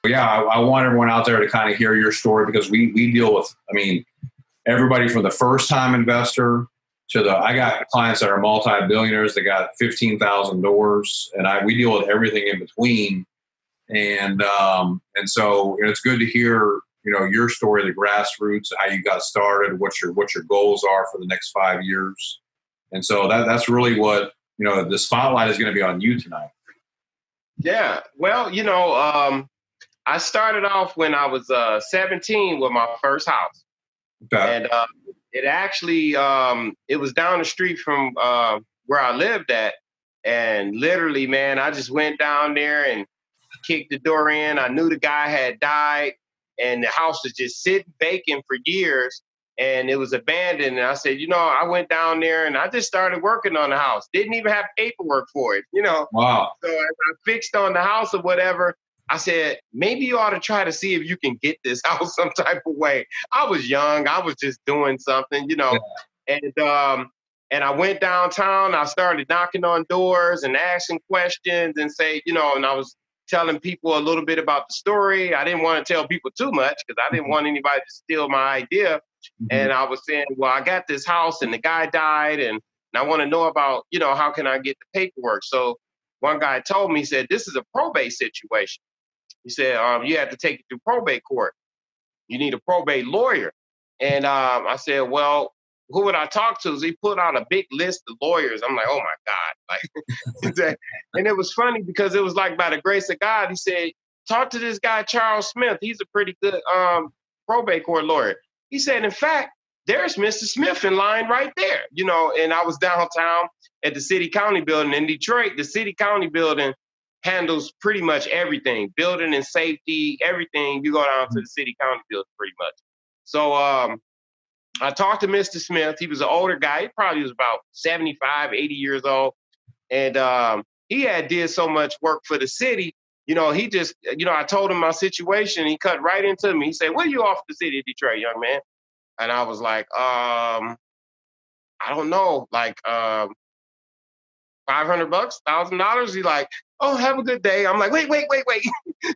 Yeah, I want everyone out there to kind of hear your story, because we deal with, I mean, everybody from the first time investor to I got clients that are multi-billionaires that got 15,000 doors, and we deal with everything in between. And so it's good to hear, your story, the grassroots, how you got started, what your goals are for the next 5 years. And so that's really what, the spotlight is going to be on you tonight. Yeah. Well, I started off when I was 17 with my first house. Okay. And it actually, it was down the street from where I lived at. And literally, man, I just went down there and kicked the door in. I knew the guy had died, and the house was just sitting vacant for years, and it was abandoned. And I said, I went down there and I just started working on the house. Didn't even have paperwork for it, Wow. So as I fixed on the house or whatever, I said, maybe you ought to try to see if you can get this house some type of way. I was young. I was just doing something, Yeah. And I went downtown. I started knocking on doors and asking questions and say, and I was telling people a little bit about the story. I didn't want to tell people too much because I didn't want anybody to steal my idea. Mm-hmm. And I was saying, well, I got this house and the guy died, and I want to know about, how can I get the paperwork? So one guy told me, he said, this is a probate situation. He said, you have to take it to probate court. You need a probate lawyer. And I said, well, who would I talk to? So he put out a big list of lawyers. I'm like, oh my God. Like, and it was funny because it was like, by the grace of God, he said, talk to this guy, Charles Smith. He's a pretty good probate court lawyer. He said, in fact, there's Mr. Smith in line right there, and I was downtown at the city county building in Detroit. The city county building handles pretty much everything, building and safety, everything. You go down to the city county building pretty much. So I talked to Mr. Smith. He was an older guy. He probably was about 75, 80 years old. And he had did so much work for the city. He just, I told him my situation. He cut right into me. He said, what do you offer the city of Detroit, young man? And I was like, I don't know, like $500, $1,000. He's like, oh, have a good day. I'm like, wait.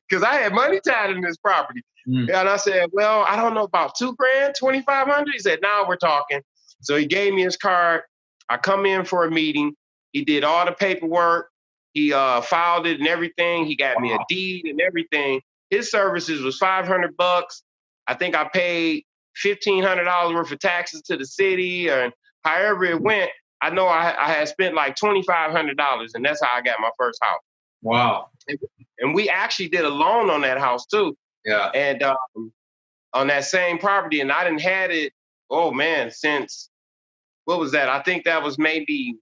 Because I had money tied in this property. Mm. And I said, well, I don't know, about $2,000, $2,500. He said, now we're talking. So he gave me his card. I come in for a meeting. He did all the paperwork. He filed it and everything. He got me a deed and everything. His services was $500. I think I paid $1,500 worth of taxes to the city, and however it went. I know I had spent like $2,500, and that's how I got my first house. Wow. And we actually did a loan on that house too. Yeah. And on that same property, and I didn't had it, since, what was that? I think that was maybe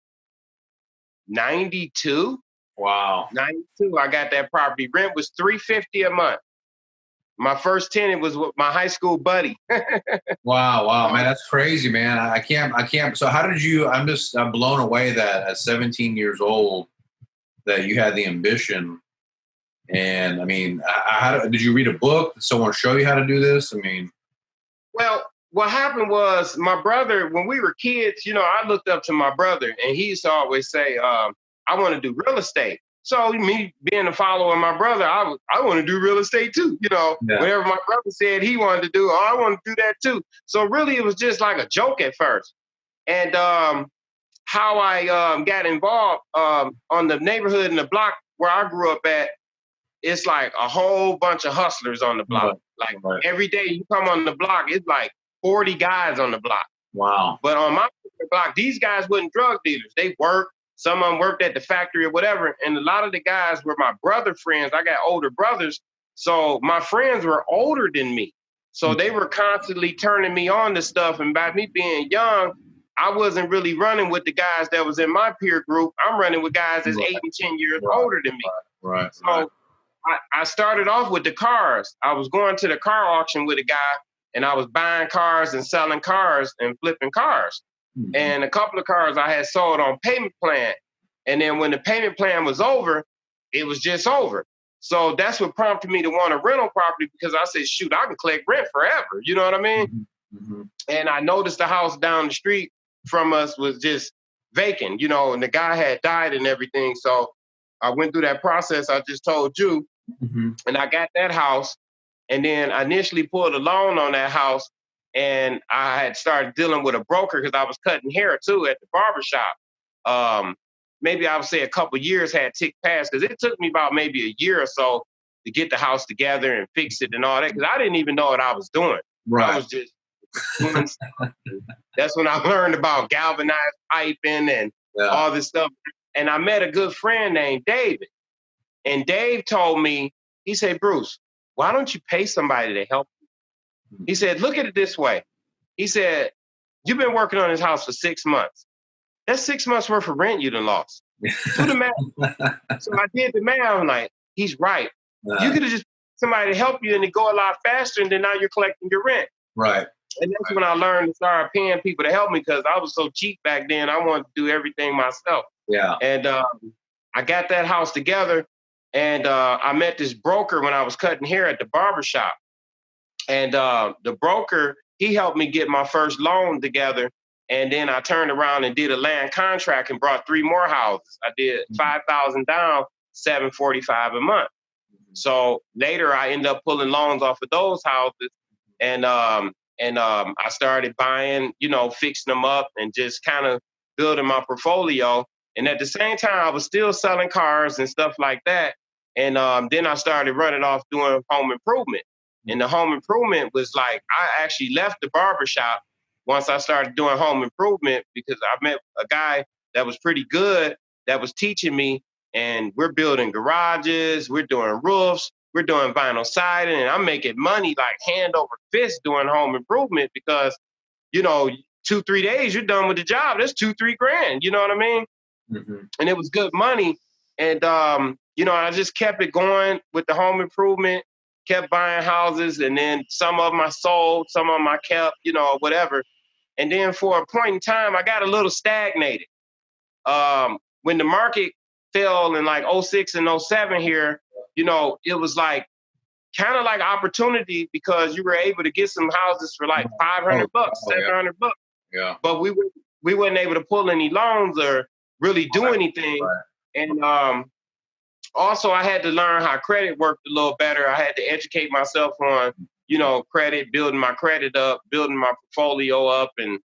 92. Wow. 92, I got that property. Rent was $350 a month. My first tenant was with my high school buddy. Wow, man, that's crazy, man. I can't. So how did you? I'm blown away that at 17 years old that you had the ambition. And I mean, did you read a book? Did someone show you how to do this? I mean, well, what happened was my brother, when we were kids, I looked up to my brother, and he used to always say, I want to do real estate. So me being a follower of my brother, I want to do real estate too. Yeah. Whatever my brother said he wanted to do, I want to do that too. So really, it was just like a joke at first. And how I got involved on the neighborhood in the block where I grew up at, it's like a whole bunch of hustlers on the block. Right. Like every day you come on the block, it's like 40 guys on the block. Wow. But on my block, these guys weren't drug dealers. They worked. Some of them worked at the factory or whatever. And a lot of the guys were my brother friends. I got older brothers. So my friends were older than me. So they were constantly turning me on to stuff. And by me being young, I wasn't really running with the guys that was in my peer group. I'm running with guys that's 8 and 10 years older than me. Right. So I started off with the cars. I was going to the car auction with a guy, and I was buying cars and selling cars and flipping cars. Mm-hmm. And a couple of cars I had sold on payment plan. And then when the payment plan was over, it was just over. So that's what prompted me to want a rental property, because I said, shoot, I can collect rent forever. You know what I mean? Mm-hmm. And I noticed the house down the street from us was just vacant, and the guy had died and everything. So I went through that process I just told you. and I got that house. And then I initially pulled a loan on that house, and I had started dealing with a broker because I was cutting hair too at the barbershop. Maybe I would say a couple years had ticked past, because it took me about maybe a year or so to get the house together and fix it and all that, because I didn't even know what I was doing. Right. I was just doing stuff. That's when I learned about galvanized piping and all this stuff. And I met a good friend named David. And Dave told me, he said, Bruce, why don't you pay somebody to help you? He said, look at it this way. He said, you've been working on this house for 6 months. That's 6 months worth of rent you done lost. Do the math. So I did the math. I'm like, he's right. You could have just somebody to help you and it go a lot faster, and then now you're collecting your rent. Right. And that's when I learned to start paying people to help me, because I was so cheap back then. I wanted to do everything myself. Yeah. And I got that house together, and I met this broker when I was cutting hair at the barbershop. And the broker, he helped me get my first loan together. And then I turned around and did a land contract and brought 3 more houses. I did $5,000 down, $745 a month. So later I ended up pulling loans off of those houses, and I started buying, fixing them up and just kind of building my portfolio. And at the same time, I was still selling cars and stuff like that. And then I started running off doing home improvement. And the home improvement was like, I actually left the barbershop once I started doing home improvement, because I met a guy that was pretty good that was teaching me, and we're building garages, we're doing roofs, we're doing vinyl siding, and I'm making money like hand over fist doing home improvement, because, 2-3 days, you're done with the job. That's 2-3 grand. You know what I mean? And it was good money. And, I just kept it going with the home improvement, kept buying houses, and then some of them I sold, some of them I kept, whatever. And then for a point in time, I got a little stagnated. When the market fell in like 06 and 07 here, it was like kind of like opportunity, because you were able to get some houses for like $500, $700. Yeah. But we weren't able to pull any loans or really do anything. Right. And also I had to learn how credit worked a little better. I had to educate myself on, credit, building my credit up, building my portfolio up, and,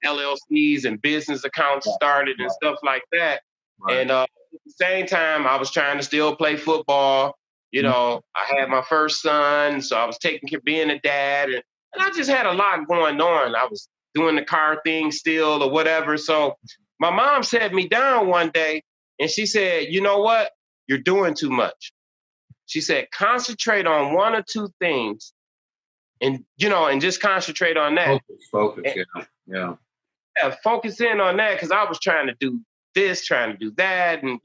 LLCs and business accounts started and stuff like that. Right. And at the same time, I was trying to still play football. I had my first son, so I was taking care of being a dad, and I just had a lot going on. I was doing the car thing still or whatever. So my mom sat me down one day and she said, you know what? You're doing too much. She said, concentrate on 1 or 2 things, and, and just concentrate on that. Focus, yeah. Yeah, focus in on that, because I was trying to do this, trying to do that. And,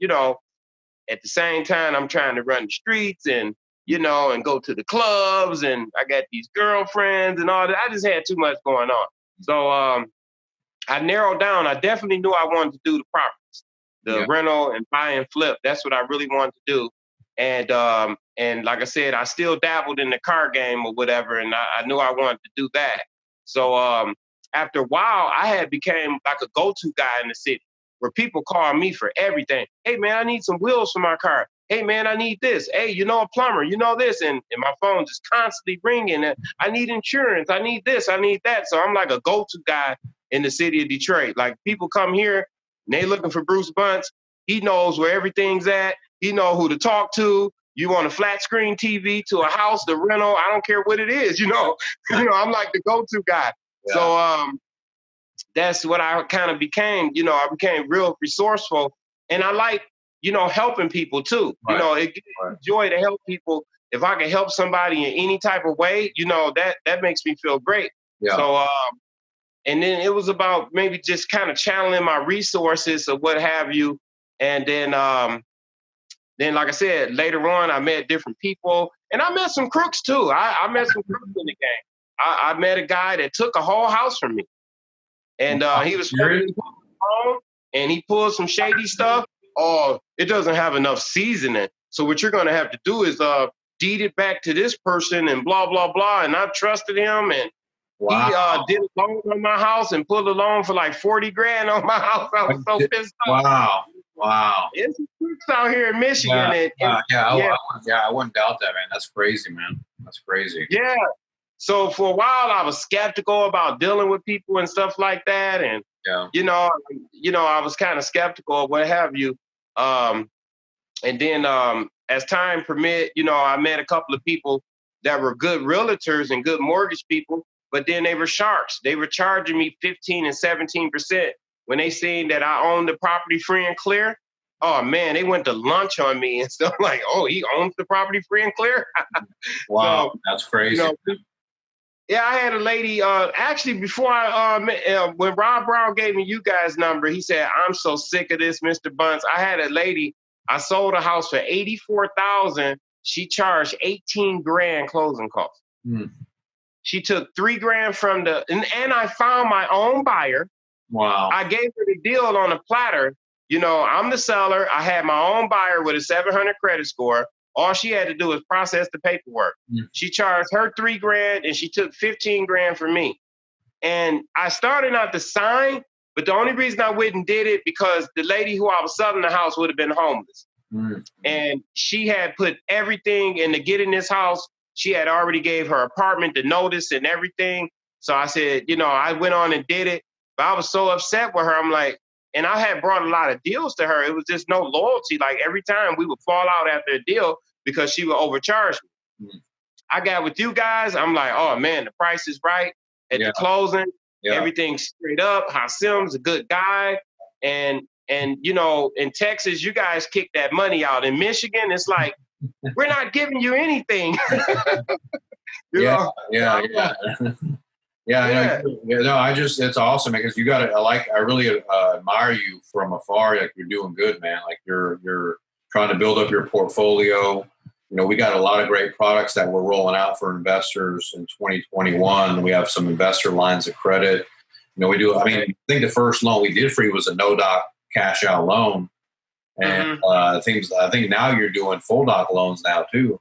at the same time, I'm trying to run the streets and, and go to the clubs, and I got these girlfriends and all that. I just had too much going on. So I narrowed down. I definitely knew I wanted to do the properties, the rental and buy and flip. That's what I really wanted to do. And like I said, I still dabbled in the car game or whatever, and I knew I wanted to do that. So after a while, I had became like a go-to guy in the city, where people call me for everything. Hey, man, I need some wheels for my car. Hey, man, I need this. Hey, a plumber, this. And my phone just constantly ringing. And I need insurance. I need this. I need that. So I'm like a go-to guy in the city of Detroit. Like, people come here and they looking for Bruce Bunts. He knows where everything's at. He know who to talk to. You want a flat screen TV to a house, the rental, I don't care what it is, I'm like the go-to guy. Yeah. So that's what I kind of became. I became real resourceful, and I like, helping people too. Right. It gives me joy to help people. If I can help somebody in any type of way, that makes me feel great. Yeah. So, and then it was about maybe just kind of channeling my resources or what have you. And then, like I said, later on, I met different people, and I met some crooks too. I met some crooks in the game. I met a guy that took a whole house from me, and he was and he pulled some shady stuff. Oh, it doesn't have enough seasoning. So what you're going to have to do is deed it back to this person and blah, blah, blah. And I trusted him, and he did a loan on my house and pulled a loan for like 40 grand on my house. I was so pissed off. Wow. Wow. It's crooks out here in Michigan. I wouldn't doubt that, man. That's crazy, man. That's crazy. Yeah. So for a while, I was skeptical about dealing with people and stuff like that, and I was kind of skeptical of what have you. And then as time permit, I met a couple of people that were good realtors and good mortgage people, but then they were sharks. They were charging me 15 and 17% when they seen that I owned the property free and clear. Oh man, they went to lunch on me and stuff like, oh, he owns the property free and clear. Wow, so, that's crazy. Yeah, I had a lady, actually before when Rob Brown gave me you guys' number, he said, I'm so sick of this, Mr. Bunts. I had a lady, I sold a house for $84,000. She charged 18 grand closing costs. She took 3 grand from and I found my own buyer. Wow. I gave her the deal on a platter. I'm the seller. I had my own buyer with a 700 credit score. All she had to do was process the paperwork. She charged her 3 grand and she took 15 grand from me. And I started not to sign, but the only reason I went and did it because the lady who I was selling the house would have been homeless. And she had put everything in to get in this house. She had already gave her apartment the notice and everything. So I said, I went on and did it, but I was so upset with her. I'm like, and I had brought a lot of deals to her. It was just no loyalty. Like every time we would fall out after a deal because she would overcharge me. I got with you guys. I'm like, oh man, the price is right at the closing. Everything's straight up. Hasim's a good guy. And in Texas, you guys kick that money out. In Michigan, it's like, we're not giving you anything. It's awesome because you got to I really admire you from afar. Like you're doing good, man. Like you're trying to build up your portfolio. We got a lot of great products that we're rolling out for investors in 2021. We have some investor lines of credit. We do. I mean, I think the first loan we did for you was a no doc cash out loan, and I think now you're doing full doc loans now too.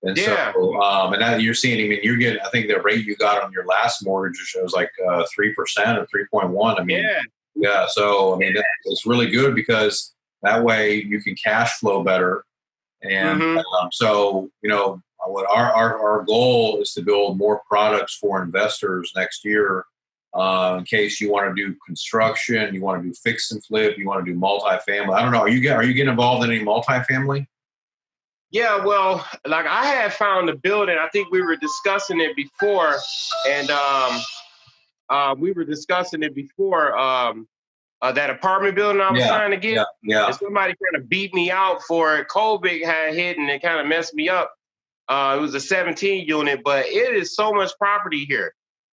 And so, and now you're seeing, you're getting, I think the rate you got on your last mortgage was like 3% or 3.1. So, it's really good because that way you can cash flow better. And so, what our goal is to build more products for investors next year. In case you want to do construction, you want to do fix and flip, you want to do multifamily. I don't know. Are you getting involved in any multifamily? Yeah, well, like I had found a building. I think we were discussing it before, and that apartment building I was trying to get. And somebody kind of beat me out for it. COVID had hit and it kind of messed me up. It was a 17 unit, but it is so much property here.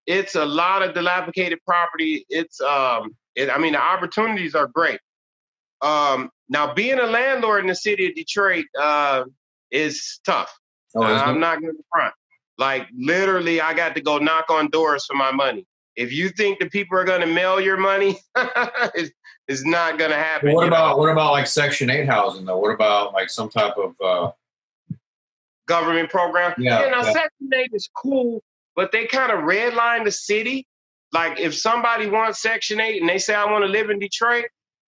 It's a lot of dilapidated property. It's the opportunities are great. Now being a landlord in the city of Detroit is tough. I'm not going to front. Like literally, I got to go knock on doors for my money. If you think the people are going to mail your money, it's not going to happen. What about like Section 8 housing though? What about like some type of government program? Section 8 is cool, but they kind of redline the city. Like if somebody wants Section 8 and they say, I want to live in Detroit,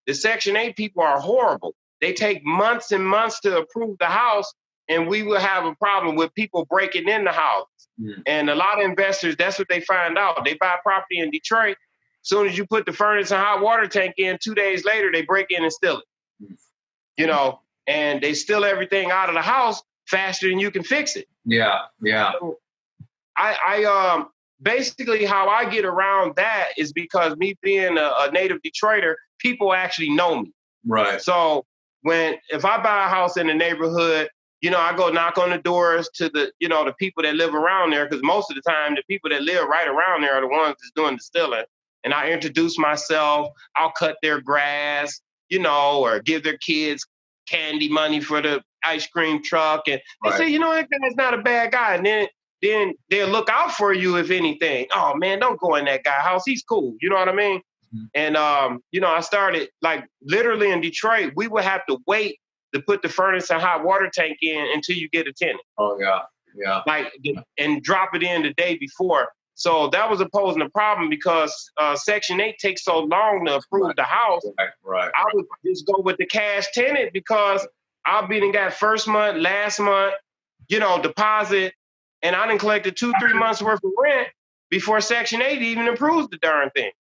the Section 8 people are horrible. They take months and months to approve the house, and we will have a problem with people breaking in the house. And a lot of investors, that's what they find out. They buy property in Detroit. As soon as you put the furnace and hot water tank in, 2 days later, they break in and steal it. And they steal everything out of the house faster than you can fix it. So I basically how I get around that is because me being a native Detroiter, people actually know me. Right. So if I buy a house in the neighborhood, I go knock on the doors to the people that live around there, because most of the time the people that live right around there are the ones that's doing the stealing. And I introduce myself. I'll cut their grass, or give their kids candy money for the ice cream truck. And they say, that guy's not a bad guy. And then they'll look out for you if anything. Oh man, don't go in that guy's house. He's cool. You know what I mean? And, I started like literally in Detroit, we would have to wait to put the furnace and hot water tank in until you get a tenant. Oh, yeah. And drop it in the day before. So that was posing a problem because Section 8 takes so long to approve the house. Right. I would just go with the cash tenant because I've been and got first month, last month, deposit, and I done collected 2-3 months worth of rent before Section 8 even approves the darn thing.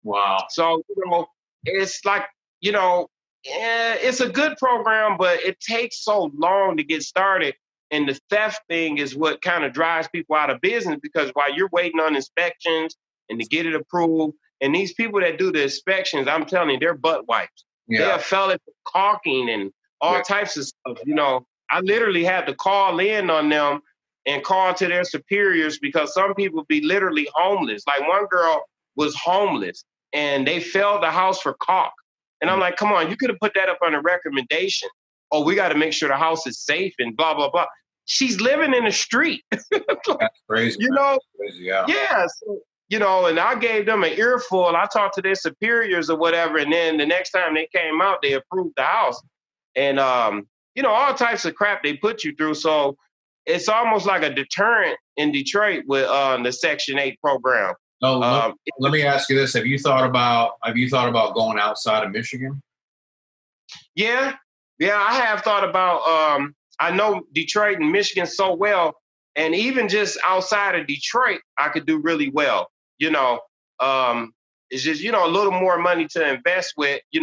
Wow. So, it's like, it's a good program, but it takes so long to get started. And the theft thing is what kind of drives people out of business, because while you're waiting on inspections and to get it approved, and these people that do the inspections, I'm telling you, they're butt wipes. Yeah. They have fellas caulking and all types of stuff. I literally had to call in on them and call to their superiors because some people be literally homeless. Like one girl was homeless and they failed the house for caulk. And I'm like, come on, you could have put that up on a recommendation. Oh, we got to make sure the house is safe and blah, blah, blah. She's living in the street. That's crazy. Crazy, yeah. Yeah. So, and I gave them an earful. I talked to their superiors or whatever. And then the next time they came out, they approved the house. And, all types of crap they put you through. So it's almost like a deterrent in Detroit with the Section 8 program. No, let me ask you this. Have you thought about going outside of Michigan? Yeah, I have thought about, I know Detroit and Michigan so well, and even just outside of Detroit, I could do really well. It's just, a little more money to invest with. You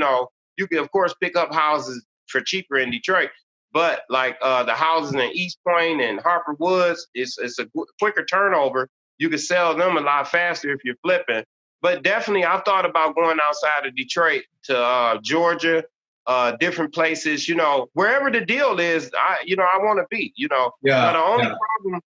can, of course, pick up houses for cheaper in Detroit, but like the houses in East Point and Harper Woods, it's a quicker turnover. You can sell them a lot faster if you're flipping. But definitely, I've thought about going outside of Detroit to Georgia, different places, wherever the deal is, I want to be, Now, the only problem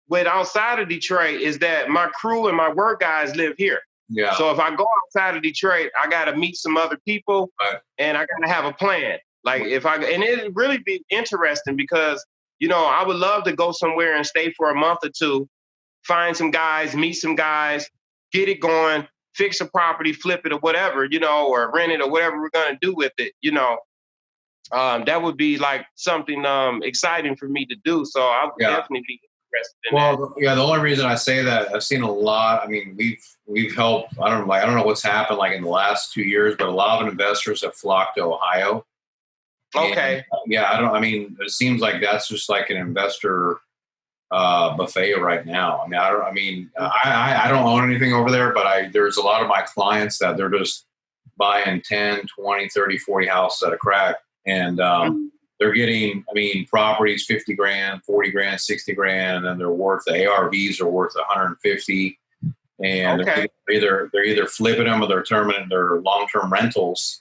with outside of Detroit is that my crew and my work guys live here. Yeah. So if I go outside of Detroit, I got to meet some other people and I got to have a plan. Like and it'd really be interesting because, I would love to go somewhere and stay for a month or two, find some guys, meet some guys, get it going, fix a property, flip it or whatever, or rent it or whatever we're going to do with it, that would be like something exciting for me to do. So I would definitely be interested in that. Yeah, the only reason I say that, I've seen a lot. I mean, we've helped, I don't know what's happened like in the last 2 years, but a lot of investors have flocked to Ohio. Okay. And, it seems like that's just like an investor buffet right now. I don't own anything over there, but there's a lot of my clients that they're just buying 10, 20, 30, 40 houses at a crack. And they're getting, properties, 50 grand, 40 grand, 60 grand, and they're worth, the ARVs are worth 150. And they're either flipping them or they're turning their long-term rentals.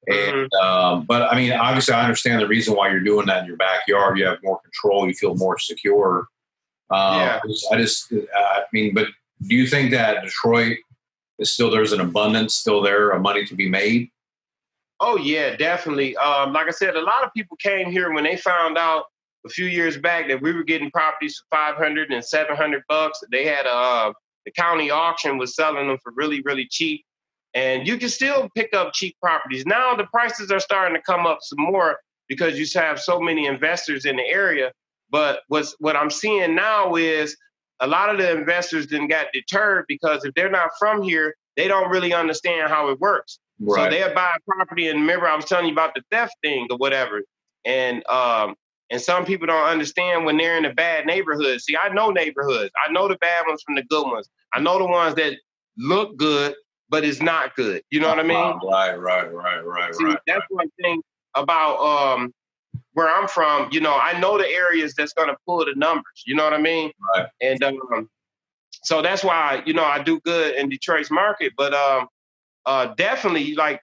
And, but obviously I understand the reason why you're doing that in your backyard. You have more control. You feel more secure. But do you think that Detroit is still, there's an abundance still there of money to be made? Oh yeah, definitely. Like I said, a lot of people came here when they found out a few years back that we were getting properties for $500 and $700. They had the county auction was selling them for really, really cheap. And you can still pick up cheap properties. Now the prices are starting to come up some more because you have so many investors in the area. But what I'm seeing now is a lot of the investors then got deterred because if they're not from here, they don't really understand how it works. Right. So they'll buy a property, and remember I was telling you about the theft thing or whatever. And some people don't understand when they're in a bad neighborhood. See, I know neighborhoods. I know the bad ones from the good ones. I know the ones that look good, but it's not good. You know what I mean? Right. See, that's one thing about where I'm from. I know the areas that's going to pull the numbers. You know what I mean? Right. And so that's why, I do good in Detroit's market. But definitely, like,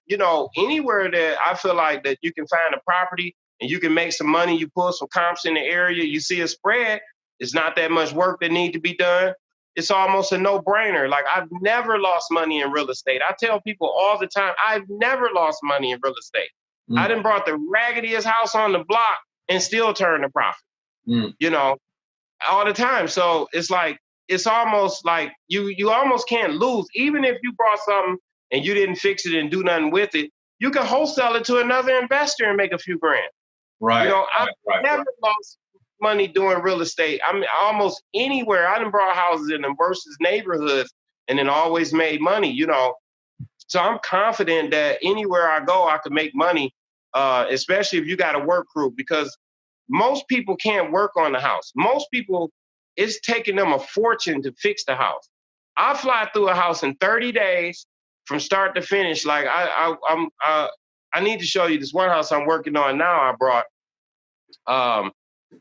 anywhere that I feel like that you can find a property and you can make some money, you pull some comps in the area, you see a spread, it's not that much work that need to be done. It's almost a no-brainer. Like, I've never lost money in real estate. I tell people all the time, I've never lost money in real estate. I done brought the raggediest house on the block and still turned a profit, all the time. So it's like, it's almost like you almost can't lose. Even if you brought something and you didn't fix it and do nothing with it, you can wholesale it to another investor and make a few grand. Right. I've never lost money doing real estate. I mean, almost anywhere. I done brought houses in the worst neighborhoods and then always made money, you know. So I'm confident that anywhere I go, I can make money, especially if you got a work crew, because most people can't work on the house. Most people, it's taking them a fortune to fix the house. I fly through a house in 30 days from start to finish. Like I need to show you this one house I'm working on now. I brought,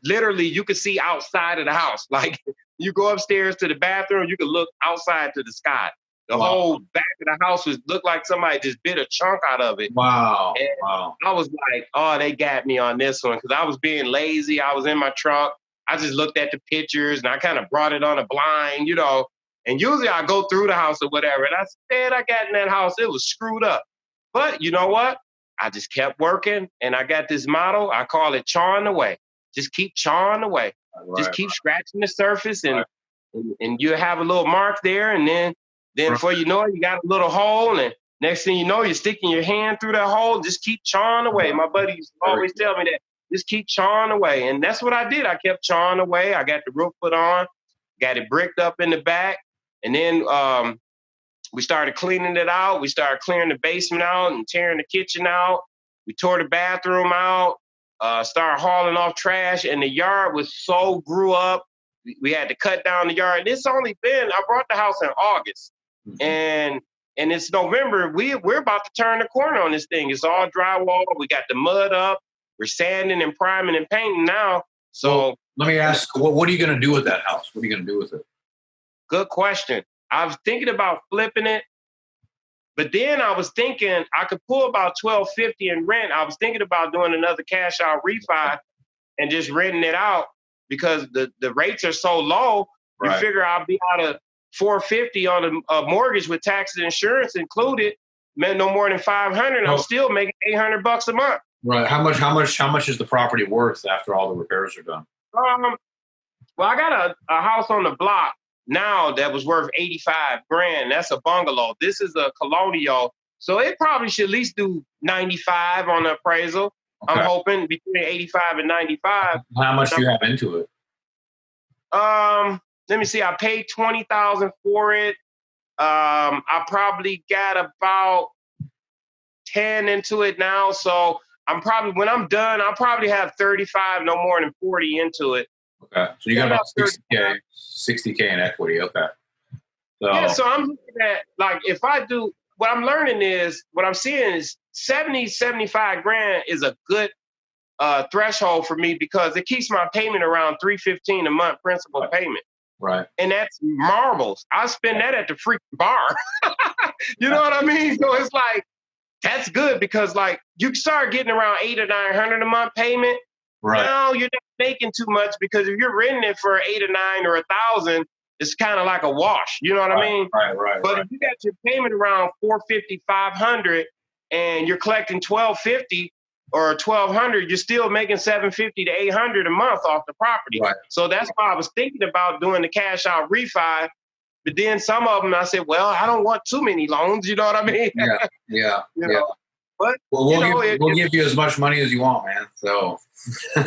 literally you could see outside of the house. Like you go upstairs to the bathroom, you can look outside to the sky. The whole back of the house looked like somebody just bit a chunk out of it. Wow. And I was like, oh, they got me on this one because I was being lazy. I was in my truck. I just looked at the pictures and I kind of brought it on a blind, you know. And usually I go through the house or whatever. And I said I got in that house. It was screwed up. But you know what? I just kept working. And I got this motto. I call it chawing away. Just keep chawing away. Just keep scratching the surface and you have a little mark there. And then before you know it, you got a little hole. And next thing you know, you're sticking your hand through that hole. Just keep chawing away. My buddies always tell me that. Just keep chawing away. And that's what I did. I kept chawing away. I got the roof put on, got it bricked up in the back. And then we started cleaning it out. We started clearing the basement out and tearing the kitchen out. We tore the bathroom out, started hauling off trash. And the yard was so grew up. We had to cut down the yard. And it's only been, I brought the house in August. And it's November. We're about to turn the corner on this thing. It's all drywall. We got the mud up. We're sanding and priming and painting now. So let me ask, what are you going to do with that house? What are you going to do with it? Good question. I was thinking about flipping it, but then I was thinking I could pull about $1,250 in rent. I was thinking about doing another cash out refi and just renting it out because the rates are so low. You figure I'll be out of $450 on a mortgage with taxes and insurance included, no more than $500. I'm still making $800 a month. Right. How much is the property worth after all the repairs are done? Well, I got a house on the block now that was worth $85,000. That's a bungalow. This is a colonial, so it probably should at least do 95 on the appraisal. Okay. I'm hoping between 85 and 95. How much do you have into it? Let me see. I paid $20,000 for it. I probably got about 10 into it now. So I'm probably, when I'm done, I'll probably have 35, no more than 40 into it. Okay. So you got about 60K in equity. Okay. So, yeah. So I'm looking at, like, if I do, what I'm learning is, what I'm seeing is 70, 75 grand is a good threshold for me because it keeps my payment around $315 a month principal payment. Right. And that's marbles. I spend that at the freaking bar. You know what I mean? So it's like, that's good because, like, you start getting around $800 or $900 a month payment. Right. Now you're not making too much because if you're renting it for $800 or $900 or $1,000, it's kind of like a wash. You know what I mean? Right. But if you got your payment around $450, $500, and you're collecting $1,250 or $1,200, you're still making $750 to $800 a month off the property. Right. So that's why I was thinking about doing the cash out refi. But then some of them, I said, well, I don't want too many loans. You know what I mean? Yeah. You know? But we'll give you as much money as you want, man. So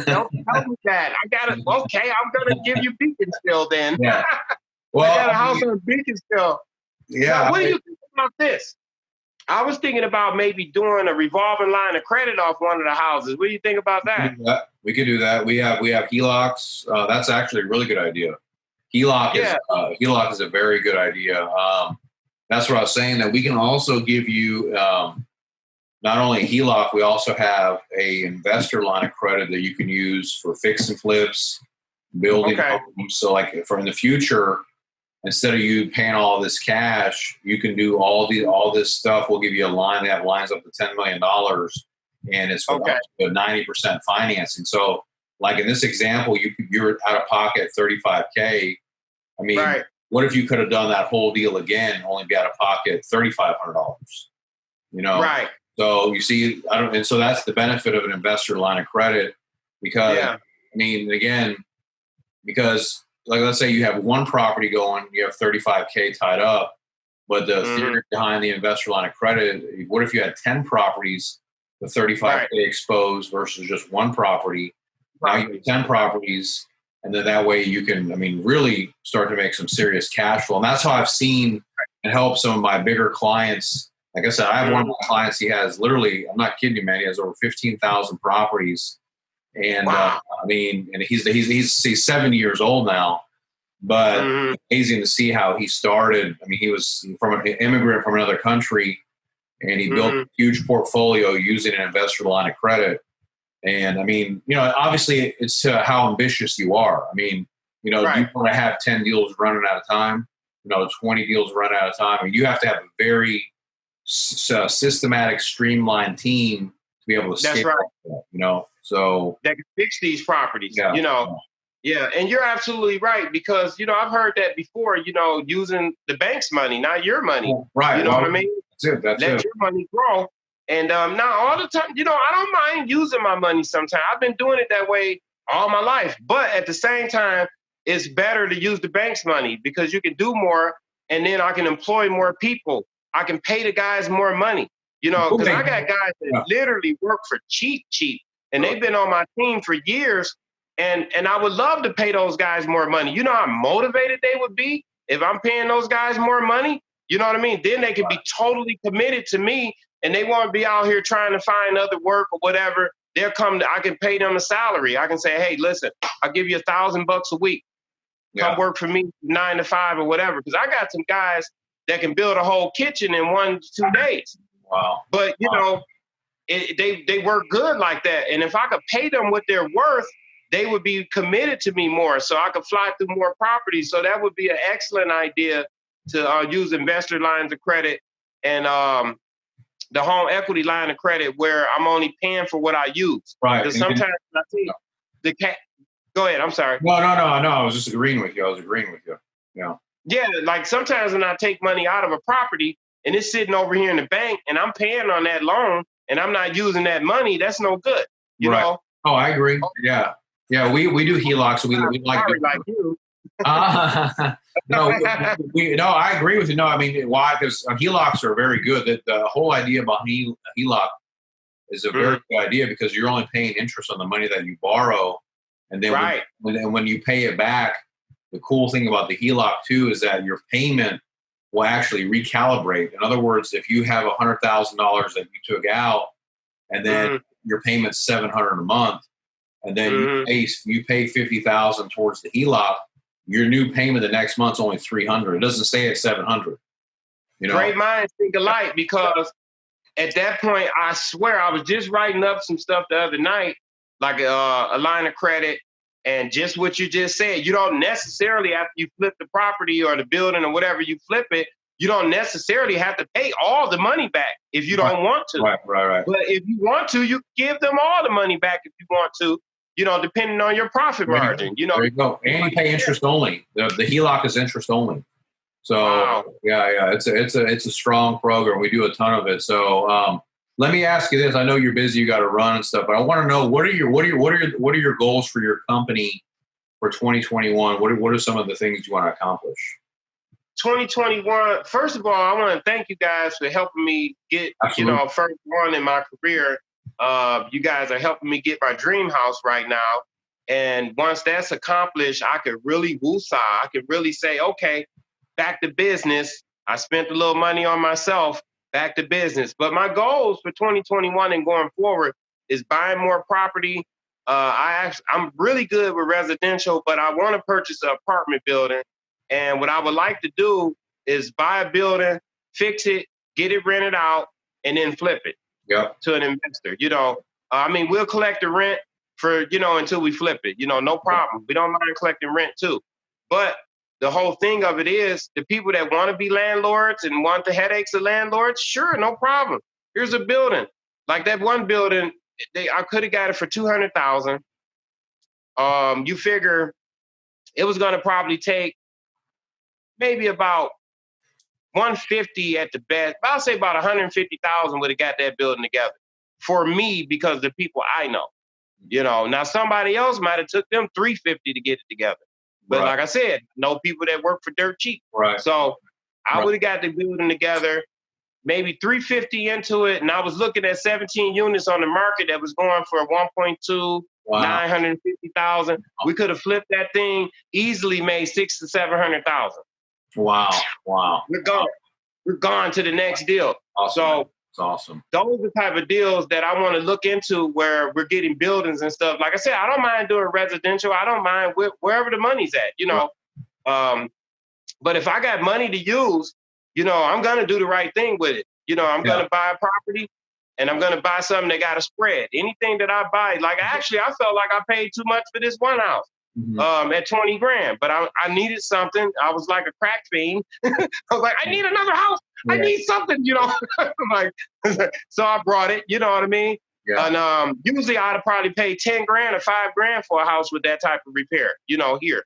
don't tell me that. I got it. Okay, I'm gonna give you Beaconsfield then. Yeah. Well, I got a house in Beaconsfield. Yeah. Now, what do you think about this? I was thinking about maybe doing a revolving line of credit off one of the houses. What do you think about that? We could do that. We have HELOCs. That's actually a really good idea. HELOC is a very good idea. That's what I was saying, that we can also give you not only HELOC, we also have a investor line of credit that you can use for fix and flips, building homes. So like for in the future, instead of you paying all this cash, you can do all this stuff. We'll give you a line. They have lines up to $10 million, and it's up to 90% financing. So like in this example, you're out of pocket $35K. I mean, what if you could have done that whole deal again, only be out of pocket $3,500? You know, right? So you see, and so that's the benefit of an investor line of credit, because I mean, again, because like let's say you have one property going, you have $35K tied up, but the theory behind the investor line of credit, what if you had 10 properties with $35K exposed versus just one property? Now you have 10 properties, and then that way you can, I mean, really start to make some serious cash flow. And that's how I've seen and helped some of my bigger clients. Like I said, I have one of my clients, he has literally, I'm not kidding you, man, he has over 15,000 properties. And Wow. I mean, and he's 70 years old now, but amazing to see how he started. I mean, he was from an immigrant from another country, and he built a huge portfolio using an investor line of credit. And I mean, you know, obviously it's how ambitious you are. I mean, you know, you want to have 10 deals running at a time, you know, 20 deals running at a time. And you have to have a very systematic, streamlined team to be able to scale. That's right. That, you know, so that can fix these properties, you know. Yeah. And you're absolutely right, because, you know, I've heard that before, you know, using the bank's money, not your money. Right. You know what I mean? Let your money grow. And now all the time, you know, I don't mind using my money sometimes. I've been doing it that way all my life. But at the same time, it's better to use the bank's money because you can do more, and then I can employ more people. I can pay the guys more money, you know, because I got guys that literally work for cheap, and they've been on my team for years. And I would love to pay those guys more money. You know how motivated they would be if I'm paying those guys more money? You know what I mean? Then they could be totally committed to me, and they won't be out here trying to find other work or whatever. They'll come I can pay them a salary. I can say, hey, listen, I'll give you $1,000 a week. Come work for me 9 to 5 or whatever. Because I got some guys that can build a whole kitchen in 1 to 2 days. Wow. But, you know, they work good like that. And if I could pay them what they're worth, they would be committed to me more. So I could fly through more properties. So that would be an excellent idea to use investor lines of credit and the home equity line of credit where I'm only paying for what I use. Right. Because sometimes I see go ahead. I'm sorry. No. I was just agreeing with you. Yeah. Yeah. Like sometimes when I take money out of a property and it's sitting over here in the bank and I'm paying on that loan and I'm not using that money, that's no good. You know? Oh, I agree. Yeah. Yeah. We do HELOCs. So we like you. No, I agree with you. No, I mean, why? Because HELOCs are very good. The whole idea about HELOC is a very good idea because you're only paying interest on the money that you borrow. And then when you pay it back, the cool thing about the HELOC too is that your payment will actually recalibrate. In other words, if you have $100,000 that you took out and then your payment's $700 a month, and then you pay $50,000 towards the HELOC, your new payment the next month's only $300. It doesn't stay at $700. You know, great minds think alike, because at that point, I swear, I was just writing up some stuff the other night, like a line of credit, and just what you just said. You don't necessarily, after you flip the property or the building or whatever, you flip it, you don't necessarily have to pay all the money back if you don't want to. Right. But if you want to, you give them all the money back if you want to. You know, depending on your profit margin. You know, there you go. And you pay interest only. The HELOC is interest only. So yeah, it's a strong program. We do a ton of it. So let me ask you this. I know you're busy. You got to run and stuff, but I want to know what are your goals for your company for 2021? What are some of the things you want to accomplish? 2021. First of all, I want to thank you guys for helping me get first one in my career. You guys are helping me get my dream house right now. And once that's accomplished, I could really woosah. I could really say, okay, back to business. I spent a little money on myself, back to business. But my goals for 2021 and going forward is buying more property. I'm really good with residential, but I want to purchase an apartment building. And what I would like to do is buy a building, fix it, get it rented out, and then flip it. To an investor. You know, I mean, we'll collect the rent for, until we flip it, no problem. We don't mind collecting rent too. But the whole thing of it is the people that want to be landlords and want the headaches of landlords, sure, no problem. Here's a building. Like that one building, I could have got it for $200,000. You figure it was going to probably take maybe about 150 at the best. I'll say about 150,000 would have got that building together for me, because the people I know, now somebody else might have took them 350 to get it together. But like I said, know people that work for dirt cheap. So I would have got the building together, maybe 350 into it. And I was looking at 17 units on the market that was going for 1.2, Wow. 950,000. We could have flipped that thing, easily made 600,000 to 700,000. Wow. Wow. We're gone. We're gone to the next deal. Awesome. So it's awesome. Those are the type of deals that I want to look into, where we're getting buildings and stuff. Like I said, I don't mind doing residential. I don't mind wherever the money's at, you know. Right. But if I got money to use, you know, I'm going to do the right thing with it. You know, I'm going to buy a property, and I'm going to buy something that got a spread. Anything that I buy, like actually, I felt like I paid too much for this one house at 20 grand, but I needed something. I was like a crack fiend. I was like, I need another house. I need something, you know. Like, so I brought it, you know what I mean? Yeah. And usually I'd have probably paid 10 grand or 5 grand for a house with that type of repair, you know, here.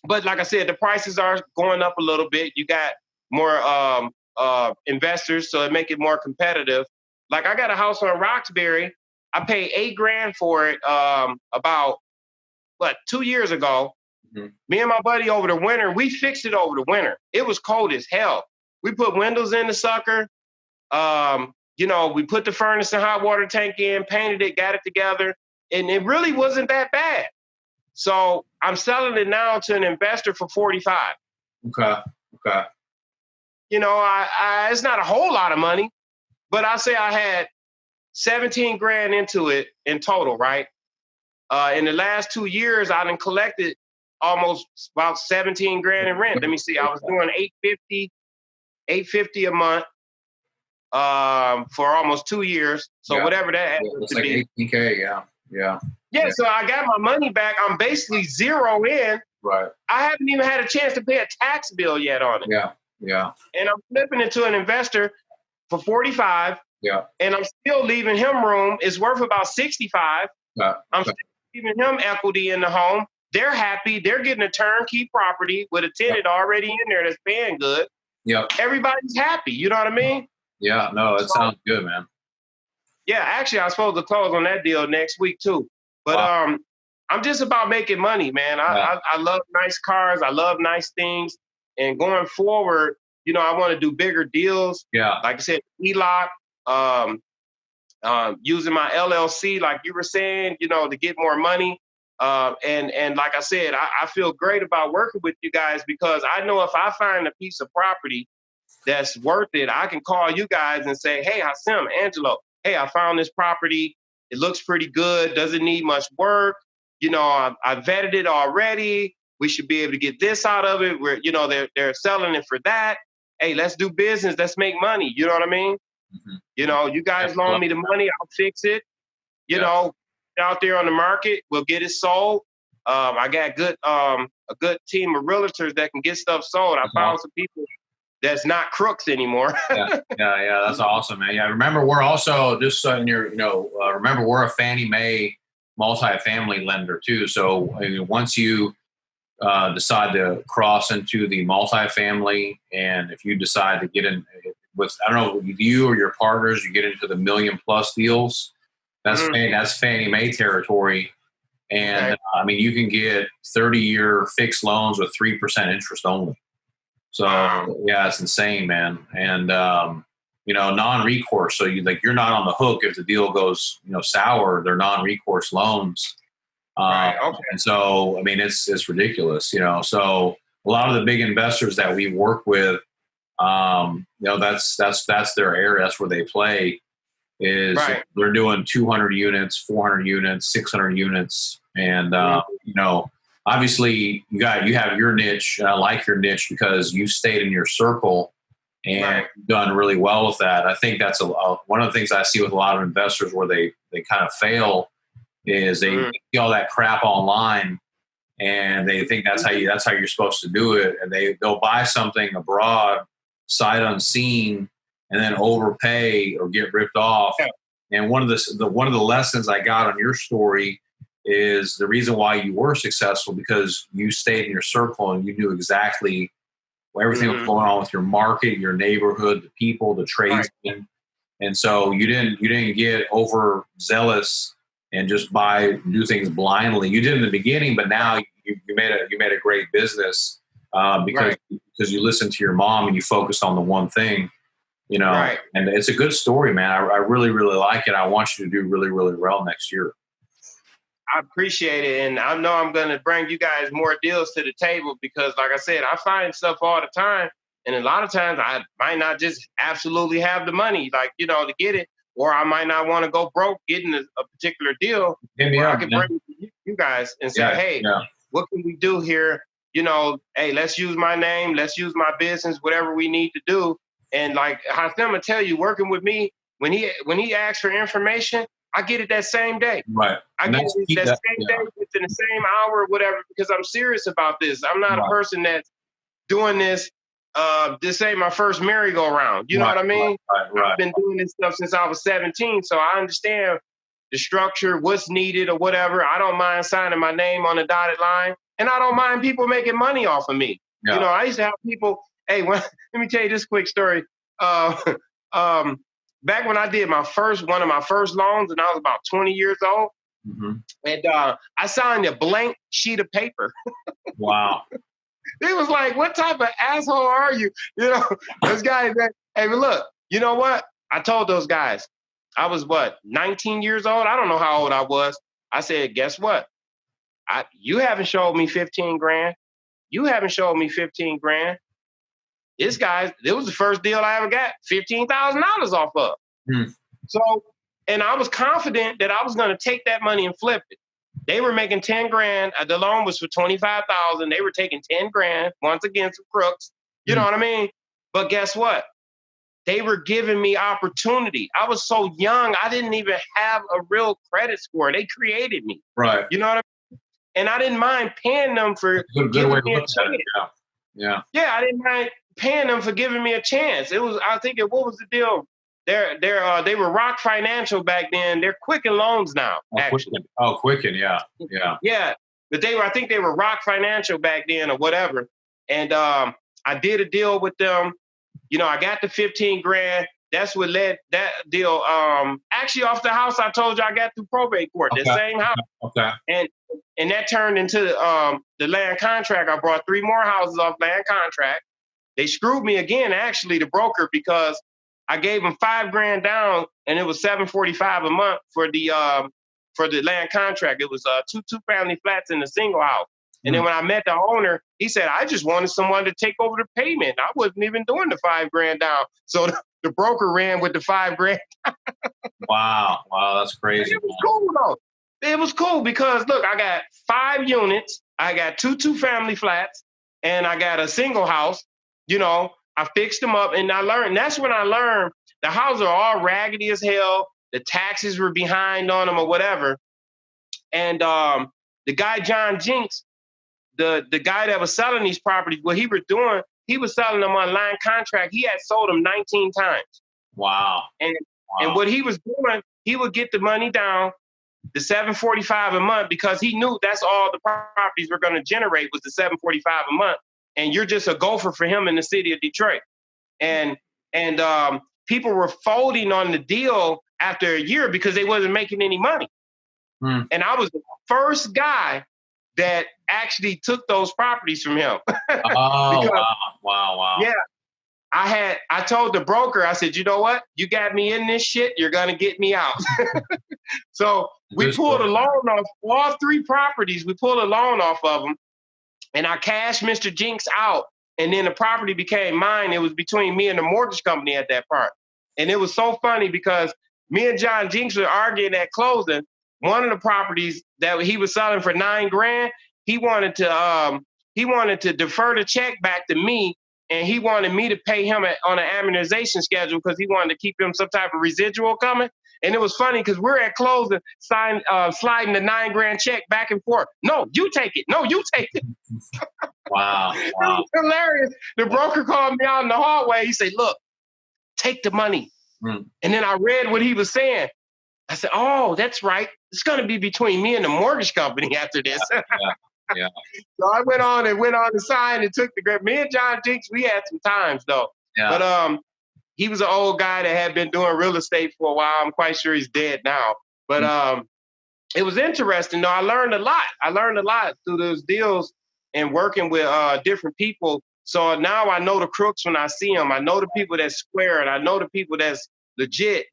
But like I said, the prices are going up a little bit. You got more investors, so it make it more competitive. Like I got a house on Roxbury. I paid 8 grand for it about 2 years ago. Me and my buddy over the winter, we fixed it over the winter. It was cold as hell. We put windows in the sucker. You know, we put the furnace and hot water tank in, painted it, got it together, and it really wasn't that bad. So I'm selling it now to an investor for 45. Okay. You know, I it's not a whole lot of money, but I say I had 17 grand into it in total, right? In the last 2 years, I done collected almost about 17 grand in rent. Let me see. I was doing $850 a month for almost 2 years. So whatever that happens to be. 18K, yeah. So I got my money back. I'm basically zero in. Right. I haven't even had a chance to pay a tax bill yet on it. Yeah. And I'm flipping it to an investor for 45. Yeah. And I'm still leaving him room. It's worth about 65. I'm still leaving him equity in the home. They're happy. They're getting a turnkey property with a tenant already in there that's paying good. Yeah. Everybody's happy. You know what I mean? Yeah. No, it sounds good, man. Yeah. Actually, I'm supposed to close on that deal next week too. But I'm just about making money, man. I love nice cars. I love nice things. And going forward, you know, I want to do bigger deals. Yeah. Like I said, ELOC, using my LLC, like you were saying, you know, to get more money. And like I said, I feel great about working with you guys, because I know if I find a piece of property that's worth it, I can call you guys and say, hey, Hassim, Angelo, hey, I found this property. It looks pretty good. Doesn't need much work. You know, I vetted it already. We should be able to get this out of it. Where, you know, they're selling it for that. Hey, let's do business. Let's make money. You know what I mean? You know, you guys loan me the money. I'll fix it. You know, out there on the market, we'll get it sold. I got a good team of realtors that can get stuff sold. I found some people that's not crooks anymore. Yeah, that's awesome, man. Yeah, remember, we're also just remember, we're a Fannie Mae multifamily lender too. So once you decide to cross into the multifamily, and if you decide to get in with, I don't know, with you or your partners, you get into the $1 million+ deals. That's Fannie Mae territory. And I mean, you can get 30-year fixed loans with 3% interest only. So yeah, it's insane, man. And you know, non-recourse. So you're not on the hook if the deal goes, you know, sour. They're non-recourse loans. And so, I mean, it's ridiculous, you know. So a lot of the big investors that we work with, you know, that's their area. That's where they play. Is they're doing 200 units, 400 units, 600 units, and you know, obviously you have your niche. And I like your niche because you stayed in your circle and done really well with that. I think that's one of the things I see with a lot of investors where they kind of fail is they see all that crap online and they think that's how you're supposed to do it, and they'll buy something abroad sight unseen and then overpay or get ripped off. Yeah. And one of the lessons I got on your story is the reason why you were successful, because you stayed in your circle and you knew exactly everything was going on with your market, your neighborhood, the people, the tradesmen. And so you didn't get overzealous and just do things blindly. You did in the beginning, but now you made a great business because you listened to your mom and you focused on the one thing. You know, and it's a good story, man. I really, really like it. I want you to do really, really well next year. I appreciate it. And I know I'm going to bring you guys more deals to the table because, like I said, I find stuff all the time. And a lot of times I might not just absolutely have the money, like, to get it. Or I might not want to go broke getting a particular deal where I can bring it to you guys and say, hey, what can we do here? Hey, let's use my name. Let's use my business, whatever we need to do. And like Hashem will tell you, working with me, when he asks for information, I get it that same day. Right. I get it that same day within the same hour or whatever, because I'm serious about this. I'm not a person that's doing this. This ain't my first merry-go-round. You know what I mean? Right. I've been doing this stuff since I was 17, so I understand the structure, what's needed or whatever. I don't mind signing my name on the dotted line, and I don't mind people making money off of me. Yeah. I used to have people, hey, let me tell you this quick story. Back when I did one of my first loans, and I was about 20 years old, and I signed a blank sheet of paper. Wow. It was like, what type of asshole are you? Those guys that, hey, but look, you know what? I told those guys, I was 19 years old? I don't know how old I was. I said, guess what? You haven't showed me 15 grand. You haven't showed me 15 grand. This guy, it was the first deal I ever got $15,000 off of. So, and I was confident that I was going to take that money and flip it. They were making 10 grand. The loan was for 25,000. They were taking 10 grand, once again, some crooks. You know what I mean? But guess what? They were giving me opportunity. I was so young, I didn't even have a real credit score. They created me. Right. You know what I mean? And I didn't mind paying them for giving me a chance. Yeah, I didn't mind paying them for giving me a chance. It was, I think, what was the deal? They were Rock Financial back then. They're Quicken Loans now, actually. Quicken, yeah. Yeah, but I think they were Rock Financial back then or whatever. And I did a deal with them. I got the 15 grand. That's what led that deal. Actually, off the house I told you I got through probate court, the same house. Okay. And that turned into the land contract. I brought 3 more houses off land contract. They screwed me again, actually, the broker, because I gave them $5 grand down, and it was $745 a month for the land contract. It was 2 2-family flats in a single house. And then when I met the owner, he said, I just wanted someone to take over the payment. I wasn't even doing the $5 grand down. So the broker ran with the $5 grand. Wow, that's crazy. It was cool though. It was cool because look, I got 5 units, I got 2 2-family flats, and I got a single house. I fixed them up, and I learned. That's when I learned the houses are all raggedy as hell. The taxes were behind on them or whatever. And the guy John Jinks, the guy that was selling these properties, what he was doing, he was selling them on line contract. He had sold them 19 times. Wow. And what he was doing, he would get the money down, the $745 a month, because he knew that's all the properties were going to generate was the $745 a month. And you're just a gopher for him in the city of Detroit. And people were folding on the deal after a year because they wasn't making any money. And I was the first guy that actually took those properties from him. Wow. Yeah. I told the broker, I said, you know what? You got me in this shit. You're going to get me out. So we pulled a loan off all 3 properties. We pulled a loan off of them. And I cashed Mr. Jinks out. And then the property became mine. It was between me and the mortgage company at that part. And it was so funny because me and John Jinks were arguing at closing. One of the properties that he was selling for $9 grand, he wanted to defer the check back to me, and he wanted me to pay him on an amortization schedule because he wanted to keep him some type of residual coming. And it was funny because we're at closing, sliding the $9 grand check back and forth. No, you take it. No, you take it. Wow. It was hilarious. The broker called me out in the hallway. He said, look, take the money. And then I read what he was saying. I said, oh, that's right. It's going to be between me and the mortgage company after this. Yeah. So I went on to sign and took the grant. Me and John Jinks, we had some times though. Yeah. But he was an old guy that had been doing real estate for a while. I'm quite sure he's dead now. But it was interesting though. I learned a lot through those deals and working with different people. So now I know the crooks when I see them. I know the people that's square, and I know the people that's legit.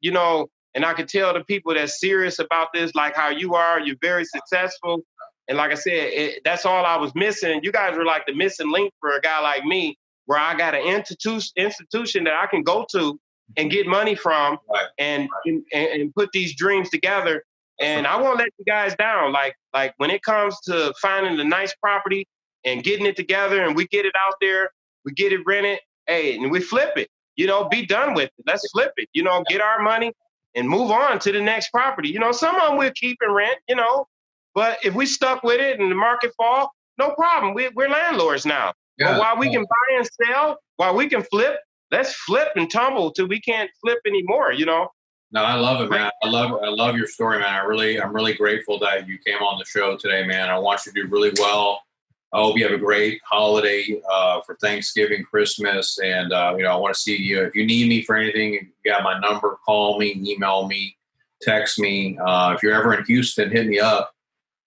And I could tell the people that's serious about this, like how you are, you're very successful. And like I said, that's all I was missing. You guys were like the missing link for a guy like me, where I got an institution that I can go to and get money from, Right. and put these dreams together. And I won't let you guys down. Like when it comes to finding the nice property and getting it together, and we get it out there, we get it rented, hey, and we flip it. Be done with it. Let's flip it. Get our money and move on to the next property. Some of them we'll keep and rent. But if we stuck with it and the market fall, no problem. We're landlords now. Yeah. But while we can buy and sell, while we can flip, let's flip and tumble till we can't flip anymore. No, I love it, man. I love your story, man. I'm really grateful that you came on the show today, man. I want you to do really well. I hope you have a great holiday for Thanksgiving, Christmas, and I want to see you. If you need me for anything, you got my number. Call me, email me, text me. If you're ever in Houston, hit me up.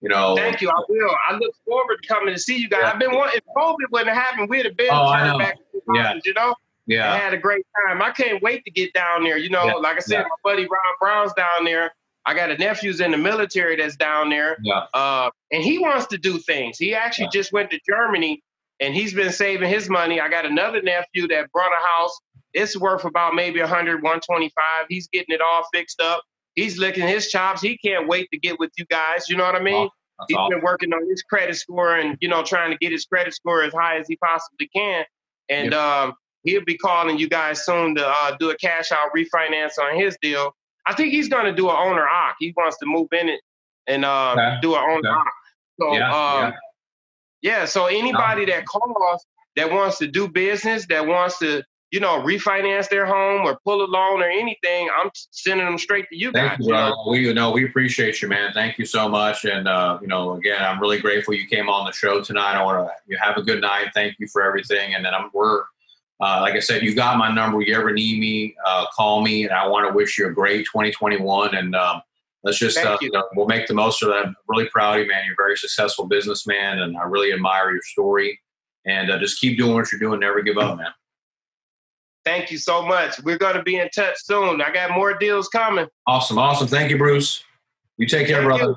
Thank you. I will. I look forward to coming to see you guys. Yeah. I've been wanting. If COVID wouldn't have happened, we'd have been back in 2000, Yeah. I had a great time. I can't wait to get down there. Like I said, my buddy Ron Brown's down there. I got a nephew's in the military that's down there. Yeah. And he wants to do things. He actually just went to Germany, and he's been saving his money. I got another nephew that brought a house. It's worth about maybe 100, 125. He's getting it all fixed up. He's licking his chops. He can't wait to get with you guys. You know what I mean? He's been working on his credit score and, trying to get his credit score as high as he possibly can. And he'll be calling you guys soon to do a cash out refinance on his deal. I think he's going to do an owner OC. He wants to move in it and do an owner OC. So, so anybody that calls that wants to do business, that wants to, refinance their home or pull a loan or anything, I'm sending them straight to you guys. Thank you, brother. We appreciate you, man. Thank you so much. And, again, I'm really grateful you came on the show tonight. I want to have a good night. Thank you for everything. And then like I said, you got my number. You ever need me, call me. And I want to wish you a great 2021. And let's just, we'll make the most of that. I'm really proud of you, man. You're a very successful businessman, and I really admire your story. And just keep doing what you're doing. Never give up, man. Thank you so much. We're going to be in touch soon. I got more deals coming. Awesome. Thank you, Bruce. You take care, brother.